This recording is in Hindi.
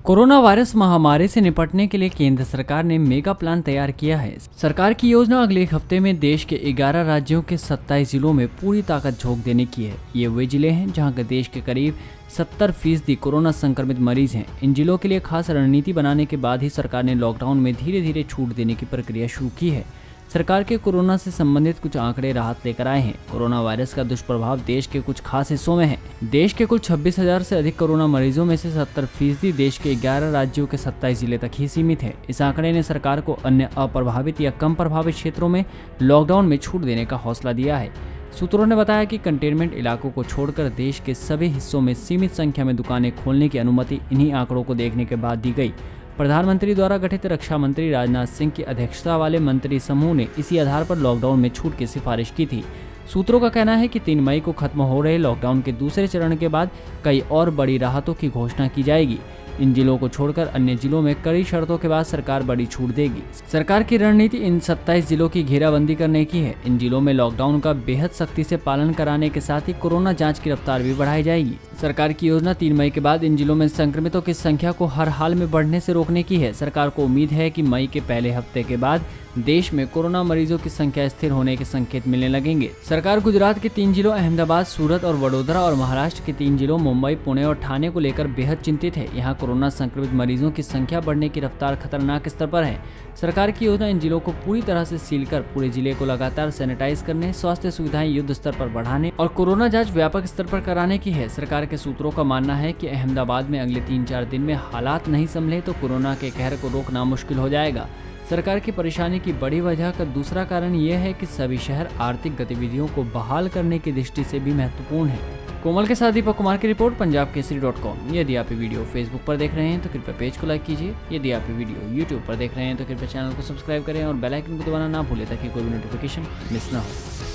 कोरोना वायरस महामारी से निपटने के लिए केंद्र सरकार ने मेगा प्लान तैयार किया है। सरकार की योजना अगले एक हफ्ते में देश के 11 राज्यों के 27 जिलों में पूरी ताकत झोंक देने की है। ये वे जिले हैं जहां के देश के करीब 70% कोरोना संक्रमित मरीज हैं। इन जिलों के लिए खास रणनीति बनाने के बाद ही सरकार ने लॉकडाउन में धीरे धीरे छूट देने की प्रक्रिया शुरू की है। सरकार के कोरोना से संबंधित कुछ आंकड़े राहत लेकर आए हैं। कोरोना वायरस का दुष्प्रभाव देश के कुछ खास हिस्सों में है। देश के कुल 26,000 से अधिक कोरोना मरीजों में से 70% देश के 11 राज्यों के 27 जिले तक ही सीमित है। इस आंकड़े ने सरकार को अन्य अप्रभावित या कम प्रभावित क्षेत्रों में लॉकडाउन में छूट देने का हौसला दिया है। सूत्रों ने बताया कि कंटेनमेंट इलाकों को छोड़कर देश के सभी हिस्सों में सीमित संख्या में दुकानें खोलने की अनुमति इन्हीं आंकड़ों को देखने के बाद दी गई। प्रधानमंत्री द्वारा गठित रक्षा मंत्री राजनाथ सिंह की अध्यक्षता वाले मंत्री समूह ने इसी आधार पर लॉकडाउन में छूट की सिफारिश की थी। सूत्रों का कहना है कि 3 मई को खत्म हो रहे लॉकडाउन के दूसरे चरण के बाद कई और बड़ी राहतों की घोषणा की जाएगी। इन जिलों को छोड़कर अन्य जिलों में कड़ी शर्तों के बाद सरकार बड़ी छूट देगी। सरकार की रणनीति इन 27 जिलों की घेराबंदी करने की है। इन जिलों में लॉकडाउन का बेहद सख्ती से पालन कराने के साथ ही कोरोना जांच की रफ्तार भी बढ़ाई जाएगी। सरकार की योजना 3 मई के बाद इन जिलों में संक्रमितों की संख्या को हर हाल में बढ़ने से रोकने की है। सरकार को उम्मीद है कि मई के पहले हफ्ते के बाद देश में कोरोना मरीजों की संख्या स्थिर होने के संकेत मिलने लगेंगे। सरकार गुजरात के 3 जिलों अहमदाबाद, सूरत और वडोदरा और महाराष्ट्र के 3 जिलों मुंबई, पुणे और ठाणे को लेकर बेहद चिंतित है। यहाँ कोरोना संक्रमित मरीजों की संख्या बढ़ने की रफ्तार खतरनाक स्तर पर है। सरकार की योजना इन जिलों को पूरी तरह से सील कर पूरे जिले को लगातार सैनिटाइज करने, स्वास्थ्य सुविधाएं युद्ध स्तर पर बढ़ाने और कोरोना जांच व्यापक स्तर पर कराने की है। सरकार के सूत्रों का मानना है कि अहमदाबाद में अगले 3-4 दिन में हालात नहीं संभले तो कोरोना के कहर को रोकना मुश्किल हो जाएगा। सरकार की परेशानी की बड़ी वजह का दूसरा कारण यह है कि सभी शहर आर्थिक गतिविधियों को बहाल करने की दृष्टि से भी महत्वपूर्ण है। कोमल के साथ दीपक कुमार की रिपोर्ट, पंजाबकेसरी.com। यदि आप ये वीडियो फेसबुक पर देख रहे हैं तो कृपया पेज को लाइक कीजिए। यदि आप ये वीडियो यूट्यूब पर देख रहे हैं तो कृपया चैनल को सब्सक्राइब करें और बेल आइकन को दबाना ना भूलें ताकि कोई भी नोटिफिकेशन मिस ना हो।